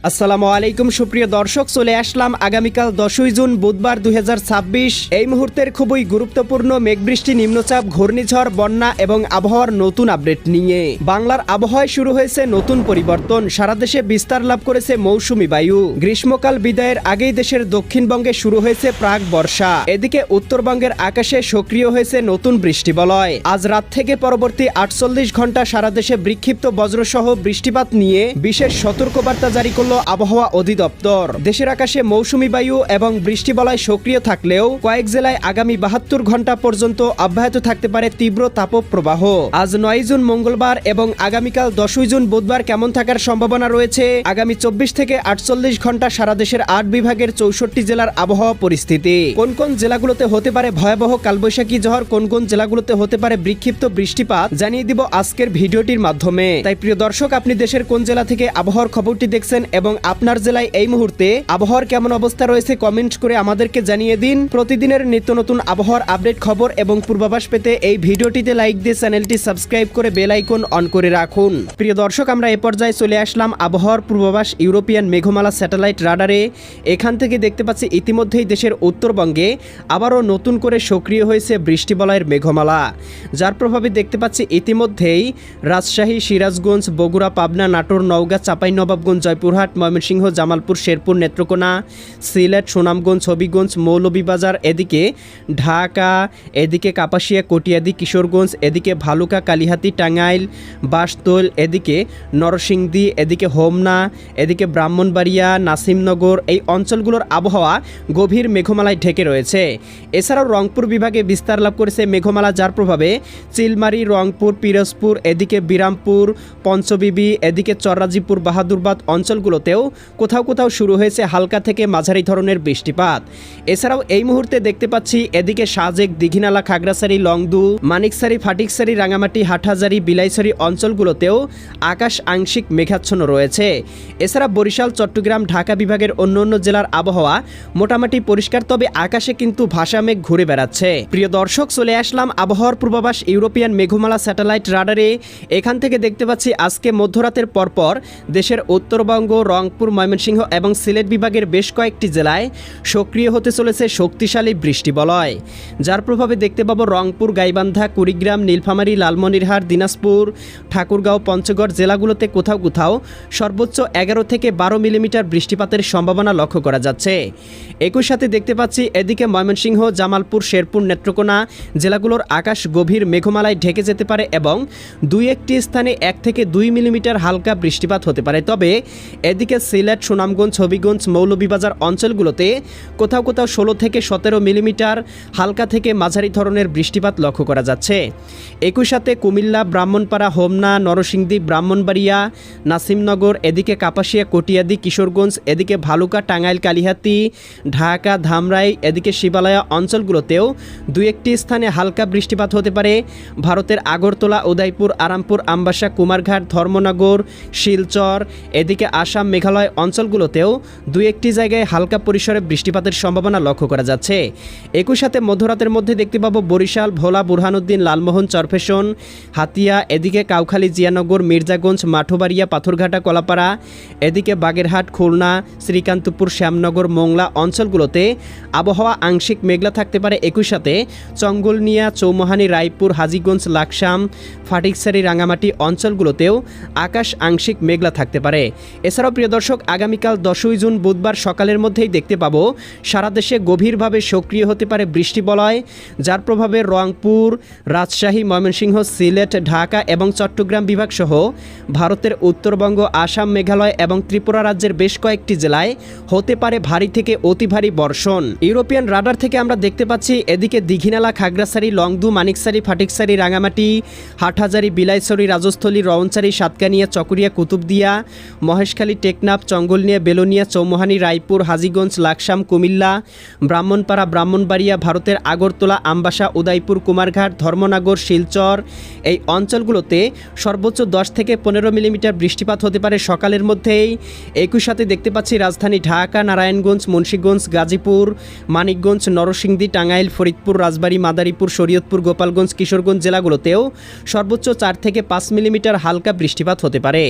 আসসালামু আলাইকুম সুপ্রিয় দর্শক, চলে আসলাম আগামীকাল 10ই জুন বুধবার 2026 এই মুহূর্তের খুবই গুরুত্বপূর্ণ মেঘবৃষ্টি, নিম্নচাপ, ঘূর্ণিঝড়, বন্যা এবং আবহাওয়ার নতুন আপডেট নিয়ে। বাংলার আবহাওয়ায় শুরু হয়েছে নতুন পরিবর্তন, সারা দেশে বিস্তার লাভ করেছে মৌসুমি বায়ু। গ্রীষ্মকাল বিদায়ের আগেই দেশের দক্ষিণবঙ্গে শুরু হয়েছে প্রাক বর্ষা। এদিকে উত্তরবঙ্গের আকাশে সক্রিয় হয়েছে নতুন বৃষ্টিবলয়। আজ রাত থেকে পরবর্তী 48 ঘন্টা সারা দেশে বিক্ষিপ্ত বজ্রসহ বৃষ্টিপাত নিয়ে বিশেষ সতর্কবার্তা জারি করল আবহাওয়া অধিদপ্তর। দেশের আকাশে মৌসুমি বায়ু এবং বৃষ্টিবলয় সক্রিয় থাকলেও কয়েক জেলায় আগামী 72 ঘন্টা পর্যন্ত অব্যাহত থাকতে পারে তীব্র তাপপ্রবাহ। আজ 9 জুন মঙ্গলবার এবং আগামীকাল 10ই জুন বুধবার কেমন থাকার সম্ভাবনা রয়েছে? আগামী 24 থেকে 48 ঘন্টা সারা দেশের 8 বিভাগের 64 জেলার আবহাওয়া পরিস্থিতি। কোন কোন জেলাগুলোতে হতে পারে ভয়াবহ কালবৈশাখী ঝড়, কোন কোন জেলাগুলোতে হতে পারে বিক্ষিপ্ত বৃষ্টিপাত জানিয়ে দিব আজকের ভিডিওটির মাধ্যমে। তাই প্রিয় দর্শক, আপনি দেশের কোন জেলা থেকে আবহাওয়ার খবরটি দেখছেন এবং আপনার জেলায় এই মুহূর্তে আবহাওয়ার কেমন অবস্থা রয়েছে কমেন্ট করে আমাদেরকে জানিয়ে দিন। প্রতিদিনের নিত্য নতুন আবহাওয়ার আপডেট খবর এবং পূর্বাভাস পেতে এই ভিডিওটিতে লাইক দিয়ে চ্যানেলটি সাবস্ক্রাইব করে বেল আইকন অন করে রাখুন। প্রিয় দর্শক, আমরা এ পর্যায়ে চলে আসলাম আবহাওয়ার পূর্বাভাস ইউরোপিয়ান মেঘমালা স্যাটেলাইট রাডারে। এখান থেকে দেখতে পাচ্ছি ইতিমধ্যেই দেশের উত্তরবঙ্গে আবারও নতুন করে সক্রিয় হয়েছে বৃষ্টিবলয়ের মেঘমালা, যার প্রভাবে দেখতে পাচ্ছি ইতিমধ্যেই রাজশাহী, সিরাজগঞ্জ, বগুড়া, পাবনা, নাটোর, নওগাঁ, চাঁপাইনবাবগঞ্জ, জয়পুরহাট, ময়মনসিংহ, জামালপুর, শেরপুর, নেত্রকোনা, সিলেট, সুনামগঞ্জ, হবিগঞ্জ, মৌলভীবাজার, এদিকে ঢাকা, এদিকে কাপাসিয়া, কটিয়াদি, কিশোরগঞ্জ, এদিকে ভালুকা, কালিহাতি, টাঙ্গাইল, বাসতোল, এদিকে নরসিংদী, এদিকে হোমনা, এদিকে ব্রাহ্মণবাড়িয়া, নাসিমনগর, এই অঞ্চলগুলোর আবহাওয়া গভীর মেঘমালায় ঢেকে রয়েছে। এছাড়াও রংপুর বিভাগে বিস্তার লাভ করেছে মেঘমালা, যার প্রভাবে চিলমারি, রংপুর, পিরোজপুর, এদিকে বিরামপুর, পঞ্চবিবি, এদিকে চররাজিপুর, বাহাদুরবাদ অঞ্চলগুলোতেও কোথাও কোথাও শুরু হয়েছে হালকা থেকে মাঝারি ধরনের বৃষ্টিপাত। এছাড়াও এই মুহূর্তে দেখতে পাচ্ছি এদিকে সাজেক, দীঘিনালা, খাগড়াছড়ি, লংদু, মানিকছড়ি, ফাটিকছড়ি, রাঙামাটি, হাটহাজারি, বিলাইছড়ি অঞ্চলগুলোতেও আকাশ আংশিক মেঘাচ্ছন্ন রয়েছে। এছাড়া বরিশাল, চট্টগ্রাম, ঢাকা বিভাগের অন্যান্য জেলার আবহাওয়া মোটামুটি পরিষ্কার, তবে আকাশে কিন্তু ভাসা মেঘ ঘুরে বেড়াচ্ছে। প্রিয় দর্শক, চলে আসলাম আবহাওয়ার পূর্বাভাস ইউরোপিয়ান মেঘমালা স্যাটেলাইট রাডারে। এখান থেকে দেখতে পাচ্ছি আজকে মধ্যরাতের পরপর দেশের উত্তরবঙ্গ, রংপুর, ময়মনসিংহ এবং সিলেট বিভাগের বেশ কয়েকটি জেলায় সক্রিয় হতে চলেছে শক্তিশালী বৃষ্টিবলয়, যার প্রভাবে দেখতে পাবো রংপুর, গাইবান্ধা, কুড়িগ্রাম, নীলফামারী, লালমনিরহাট, দিনাজপুর, ঠাকুরগাঁও, পঞ্চগড় জেলাগুলোতে কোথাও কোথাও সর্বোচ্চ 11 থেকে 12 মিলিমিটার বৃষ্টিপাতের সম্ভাবনা লক্ষ্য করা যাচ্ছে। একই সাথে দেখতে পাচ্ছি এদিকে ময়মনসিংহ, জামালপুর, শেরপুর, নেত্রকোনা জেলাগুলোর আকাশ গভীর মেঘমালায় ঢেকে যেতে পারে এবং দুই একটি স্থানে 1 থেকে 2 মিলিমিটার হালকা বৃষ্টিপাত হতে পারে। তবে এদিকে সিলেট, সুনামগঞ্জ, হবিগঞ্জ, মৌলভীবাজার অঞ্চলগুলোতে কোথাও কোথাও 16 থেকে 17 মিলিমিটার হালকা থেকে মাঝারি ধরনের বৃষ্টিপাত লক্ষ্য করা যাচ্ছে। একই সাথে কুমিল্লা, ব্রাহ্মণপাড়া, হোমনা, নরসিংদী, ব্রাহ্মণবাড়িয়া, নাসিমনগর, এদিকে কাপাসিয়া, কটিয়াদি, কিশোরগঞ্জ, এদিকে ভালুকা, টাঙ্গাইল, কালিহাতি, ঢাকা, ধামরাই, এদিকে শিবালয়া অঞ্চলগুলোতেও দুই একটি স্থানে হালকা বৃষ্টিপাত হতে পারে। ভারতের আগরতলা, উদয়পুর, আরামপুর, আমবাসা, কুমারঘাট, ধর্মনগর, শিলচর, এদিকে আসাম, মেঘালয় অঞ্চলগুলোতেও দুই একটি জায়গায় হালকা পরিসরে বৃষ্টিপাতের সম্ভাবনা লক্ষ্য করা যাচ্ছে। একই সাথে মধ্যরাতের মধ্যে দেখতে পাবো বরিশাল, ভোলা, বুরহানুদ্দিন, লালমোহন, চরফেশন, হাতিয়া, এদিকে কাউখালী, জিয়ানগর, মির্জাগঞ্জ, মাঠোবাড়িয়া, পাথরঘাটা, কলাপাড়া, এদিকে বাগেরহাট, খুলনা, শ্রীকান্তপুর, শ্যামনগর, মোংলা অঞ্চলগুলোতে আবহাওয়া আংশিক মেঘলা থাকতে পারে। একই সাথে চঙ্গলনিয়া, চৌমোহানি, রায়পুর, হাজীগঞ্জ, লাকসাম, ফাটিকছড়ি, রাঙামাটি অঞ্চলগুলোতেও আকাশ আংশিক মেঘলা থাকতে পারে। এছাড়াও প্রিয় দর্শক, আগামীকাল 10ই জুন বুধবার সকালের মধ্যেই দেখতে পাবো সারা দেশে গভীরভাবে সক্রিয় হতে পারে বৃষ্টিবলয়, যার প্রভাবে রংপুর, রাজশাহী, ময়মনসিংহ, সিলেট, ঢাকা এবং চট্টগ্রাম বিভাগ সহ ভারতের উত্তরবঙ্গ, আসাম, মেঘালয় এবং ত্রিপুরা রাজ্যের বেশ কয়েকটি জেলায় হতে পারে ভারী থেকে অতি ভারী বর্ষণ। ইউরোপিয়ান রাডার থেকে আমরা দেখতে পাচ্ছি এদিকে দীঘিনালা, খাগড়াছড়ি, লংদু, মানিকছড়ি, ফাটিকছড়ি, রাঙামাটি, হাটহাজারি, বিলাইছড়ি, রাজস্থলী, রওনছড়ি, সাতকানিয়া, চকরিয়া, কুতুবদিয়া, মহেশখালী, টেকনাফ, চঙ্গলনিয়া, বেলোনিয়া, চৌমোহানি, রায়পুর, হাজীগঞ্জ, লাকসাম, কুমিল্লা, ব্রাহ্মণপাড়া, ব্রাহ্মণবাড়িয়া, ভারতের আগরতলা, আমবাসা, উদয়পুর, কুমারঘাট, ধর্মনগর, শিলচর এই অঞ্চলগুলোতে সর্বোচ্চ 10 থেকে 15 মিলিমিটার বৃষ্টিপাত হতে পারে সকালের মধ্যেই। একই সাথে দেখতে পাচ্ছি রাজধানী ঢাকা, নারায়ণগঞ্জ, মুন্সিগঞ্জ, গাজীপুর, মানিকগঞ্জ, নরসিংদী, টাঙ্গাইল, ফরিদপুর, রাজবাড়ী, মাদারীপুর, শরীয়তপুর, গোপালগঞ্জ, কিশোরগঞ্জ জেলাগুলোতেও সর্বোচ্চ 4 থেকে 5 মিলিমিটার হালকা বৃষ্টিপাত হতে পারে।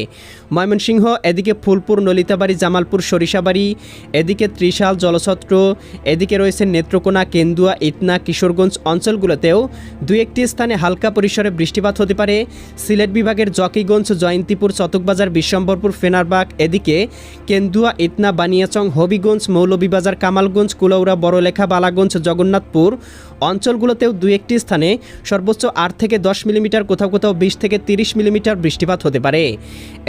ময়মনসিংহ, এদিকে ফুলপুর, রসুলপুর, নলিতাবাড়ি, জামালপুর, সরিষাবাড়ি, এদিকে ত্রিশাল, জলছত্র, এদিকে রয়েছে নেত্রকোনা, কেন্দুয়া, ইতনা, কিশোরগঞ্জ অঞ্চলগুলোতেও দুই একটি স্থানে হালকা পরিসরে বৃষ্টিপাত হতে পারে। সিলেট বিভাগের জকিগঞ্জ, জয়ন্তীপুর, চতকবাজার, বিশ্বম্বরপুর, ফেনারবাগ, এদিকে কেন্দুয়া, ইতনা, বানিয়াচং, হবিগঞ্জ, মৌলভীবাজার, কামালগঞ্জ, কুলাউড়া, বড়লেখা, বালাগঞ্জ, জগন্নাথপুর অঞ্চলগুলোতেও দুই একটি স্থানে সর্বোচ্চ 8 থেকে 10 মিলিমিটার, কোথাও কোথাও 20 থেকে 30 মিলিমিটার বৃষ্টিপাত হতে পারে।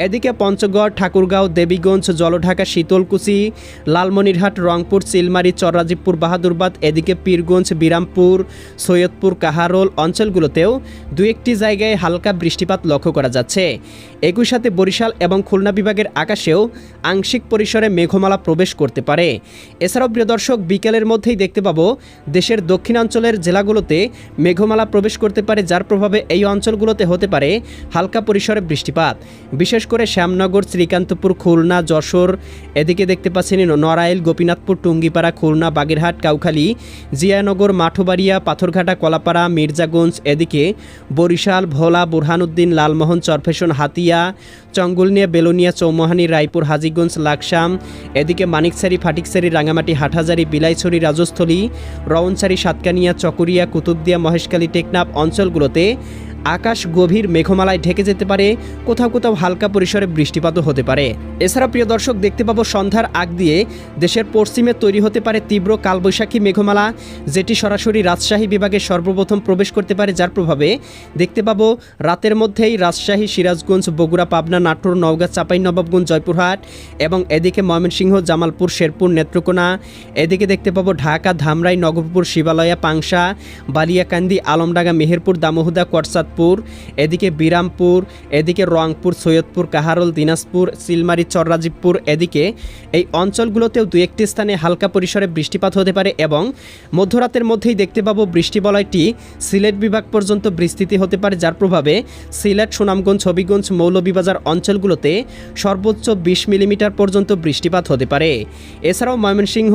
এদিকে পঞ্চগড়, ঠাকুরগাঁও, দেবীগঞ্জ, জলঢাকা, শীতলকুচি, লালমনিরহাট, রংপুর, চিলমারি, চররাজীবপুর, বাহাদুরবাদ, এদিকে পীরগঞ্জ, বিরামপুর, সৈয়দপুর, কাহারোল অঞ্চলগুলোতেও দুই একটি জায়গায় হালকা বৃষ্টিপাত লক্ষ্য করা যাচ্ছে। একই সাথে বরিশাল এবং খুলনা বিভাগের আকাশেও আংশিক পরিসরে মেঘমালা প্রবেশ করতে পারে। এছাড়াও প্রিয় দর্শক, বিকেলের মধ্যেই দেখতে পাবো দেশের দক্ষিণাঞ্চলের জেলাগুলোতে মেঘমালা প্রবেশ করতে পারে, যার প্রভাবে এই অঞ্চলগুলোতে হতে পারে হালকা পরিসরে বৃষ্টিপাত। বিশেষ করে শ্যামনগর, শ্রীকান্তপুর, খুলনা, যশোর, এদিকে দেখতে পাচ্ছেন নড়াইল, গোপীনাথপুর, টুঙ্গিপাড়া, খুলনা, বাগেরহাট, কাউখালী, জিয়ানগর, মাঠবাড়িয়া, পাথরঘাটা, কলাপাড়া, মির্জাগঞ্জ, এদিকে বরিশাল, ভোলা, বুরহানুদ্দিন, লালমোহন, চরফেশন, হাতিয়া, চঙ্গুলনিয়া, বেলোনিয়া, চৌমোহানি, রায়পুর, হাজীগঞ্জ, লাকসাম, এদিকে মানিকছড়ি, ফাটিকছড়ি, রাঙামাটি, হাটহাজারি, বিলাইছড়ি, রাজস্থলী, রওনছড়ি, সাতকানিয়া, চকরিয়া, কুতুবদিয়া, মহেশখালী, টেকনাফ অঞ্চলগুলোতে আকাশ গভীর মেঘমালায় ঢেকে যেতে পারে, কোথাও কোথাও হালকা পরিসরে বৃষ্টিপাতও হতে পারে। এছাড়া প্রিয় দর্শক, দেখতে পাবো সন্ধ্যার আগ দিয়ে দেশের পশ্চিমে তৈরি হতে পারে তীব্র কালবৈশাখী মেঘমালা, যেটি সরাসরি রাজশাহী বিভাগে সর্বপ্রথম প্রবেশ করতে পারে, যার প্রভাবে দেখতে পাবো রাতের মধ্যেই রাজশাহী, সিরাজগঞ্জ, বগুড়া, পাবনা, নাটোর, নওগাঁ, চাঁপাইনবাবগঞ্জ, জয়পুরহাট এবং এদিকে ময়মনসিংহ, জামালপুর, শেরপুর, নেত্রকোনা, এদিকে দেখতে পাবো ঢাকা, ধামরাই, নগরপুর, শিবালয়া, পাংশা, বালিয়াকান্দি, আলমডাঙ্গা, মেহেরপুর, দামোহদা, করচাঁদপুর, এদিকে বিরামপুর, এদিকে রংপুর, সৈয়দপুর, কাহারোল, দিনাজপুর, চিলমারি, চররাজীবপুর, এদিকে এই অঞ্চলগুলোতেও দুই একটি স্থানে হালকা পরিসরে বৃষ্টিপাত হতে পারে এবং মধ্যরাতের মধ্যেই দেখতে পাবো বৃষ্টিবলয়টি সিলেট বিভাগ পর্যন্ত বিস্তৃতি হতে পারে, যার প্রভাবে সিলেট, সুনামগঞ্জ, হবিগঞ্জ, মৌলভীবাজার অঞ্চলগুলোতে সর্বোচ্চ 20 মিলিমিটার পর্যন্ত বৃষ্টিপাত হতে পারে। এছাড়াও ময়মনসিংহ,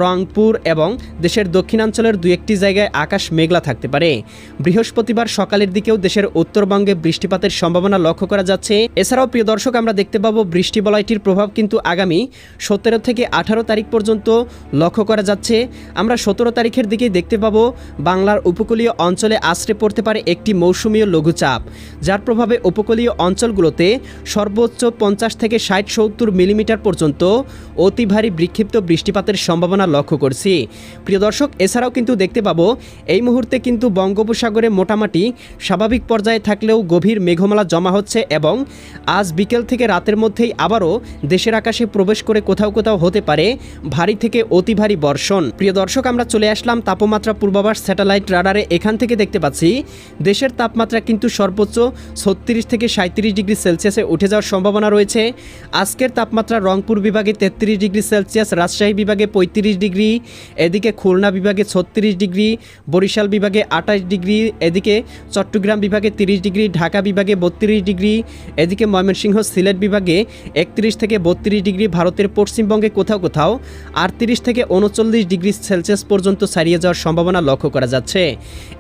রংপুর এবং দেশের দক্ষিণাঞ্চলের দুই একটি জায়গায় আকাশ মেঘলা থাকতে পারে। বৃহস্পতিবার সকালের দিকে দেশের উত্তরবঙ্গে বৃষ্টিপাতের সম্ভাবনা লক্ষ্য করা যাচ্ছে। এছাড়াও প্রিয় দর্শক, আমরা দেখতে পাবো বৃষ্টিবলয়টির প্রভাব কিন্তু আগামী 17 থেকে 18 তারিখ পর্যন্ত লক্ষ্য করা যাচ্ছে। আমরা 17 তারিখের দিকেই দেখতে পাবো বাংলার উপকূলীয় অঞ্চলে আছড়ে পড়তে পারে একটি মৌসুমীয় লঘুচাপ, যার প্রভাবে উপকূলীয় অঞ্চলগুলোতে সর্বোচ্চ 50 থেকে 60-70 মিলিমিটার পর্যন্ত অতি ভারী বিক্ষিপ্ত বৃষ্টিপাতের সম্ভাবনা লক্ষ্য করছি। প্রিয় দর্শক, এছাড়াও কিন্তু দেখতে পাবো এই মুহূর্তে কিন্তু বঙ্গোপসাগরে মোটামুটি স্বাভাবিক পর্যায়ে থাকলেও গভীর মেঘমালা জমা হচ্ছে এবং আজ বিকেল থেকে রাতের মধ্যেই আবারও দেশের আকাশে প্রবেশ করে কোথাও কোথাও হতে পারে ভারী থেকে অতি ভারী বর্ষণ। প্রিয় দর্শক, আমরা চলে আসলাম তাপমাত্রা পূর্বাভাস স্যাটেলাইট রাডারে। এখান থেকে দেখতে পাচ্ছি দেশের তাপমাত্রা কিন্তু সর্বোচ্চ 36 থেকে 37 ডিগ্রি সেলসিয়াসে উঠে যাওয়ার সম্ভাবনা রয়েছে। আজকের তাপমাত্রা রংপুর বিভাগে 33 ডিগ্রি সেলসিয়াস, রাজশাহী বিভাগে 35 ডিগ্রি, এদিকে খুলনা বিভাগে 36 ডিগ্রি, বরিশাল বিভাগে 28 ডিগ্রি, এদিকে চট্টগ্রাম বিভাগে 30 ডিগ্রি, ঢাকা বিভাগে 32 ডিগ্রি, এদিকে ময়মনসিংহ, সিলেট বিভাগে 31 থেকে 32 ডিগ্রি, ভারতের পশ্চিমবঙ্গে কোথাও কোথাও 38 থেকে 39 ডিগ্রি সেলসিয়াস পর্যন্ত ছাড়িয়ে যাওয়ার সম্ভাবনা লক্ষ্য করা যাচ্ছে।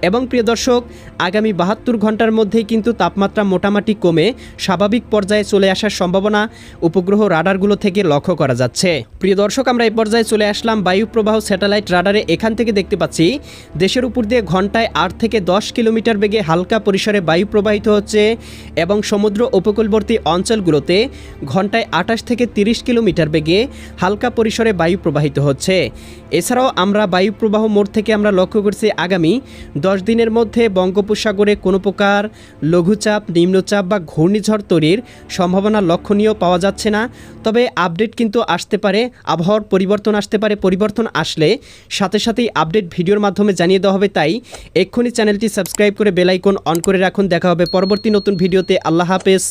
এবং প্রিয় দর্শক, আগামী 72 ঘন্টার মধ্যেই কিন্তু তাপমাত্রা মোটামুটি কমে স্বাভাবিক পর্যায়ে চলে আসার সম্ভাবনা উপগ্রহ রাডারগুলো থেকে লক্ষ্য করা যাচ্ছে। প্রিয় দর্শক, আমরা এই পর্যায়ে চলে আসলাম বায়ু প্রবাহ স্যাটেলাইট রাডারে। এখান থেকে দেখতে পাচ্ছি দেশের উপর দিয়ে ঘন্টায় 8 থেকে 10 কিলোমিটার বেগে হালকা পরিসরে বায়ু প্রবাহিত হচ্ছে এবং সমুদ্র উপকূলবর্তী অঞ্চলগুলোতে ঘন্টায় 28 থেকে 30 কিলোমিটার বেগে হালকা পরিসরে বায়ু প্রবাহিত হচ্ছে। এছাড়াও আমরা বায়ু প্রবাহ মোড় থেকে আমরা লক্ষ্য করছি আগামী 10 দিনের মধ্যে বঙ্গোপসাগরে কোনো প্রকার লঘুচাপ, নিম্নচাপ বা ঘূর্ণিঝড় তৈরির সম্ভাবনা লক্ষণীয় পাওয়া যাচ্ছে না। তবে আপডেট কিন্তু আসতে পারে, আবহাওয়ার পরিবর্তন আসতে পারে। পরিবর্তন আসলে সাথে সাথেই আপডেট ভিডিওর মাধ্যমে জানিয়ে দেওয়া হবে, তাই এক্ষুনি চ্যানেলটি সাবস্ক্রাইব করে বেল আইকন অন করে রাখুন। দেখা হবে পরবর্তী নতুন ভিডিওতে। আল্লাহ হাফেজ।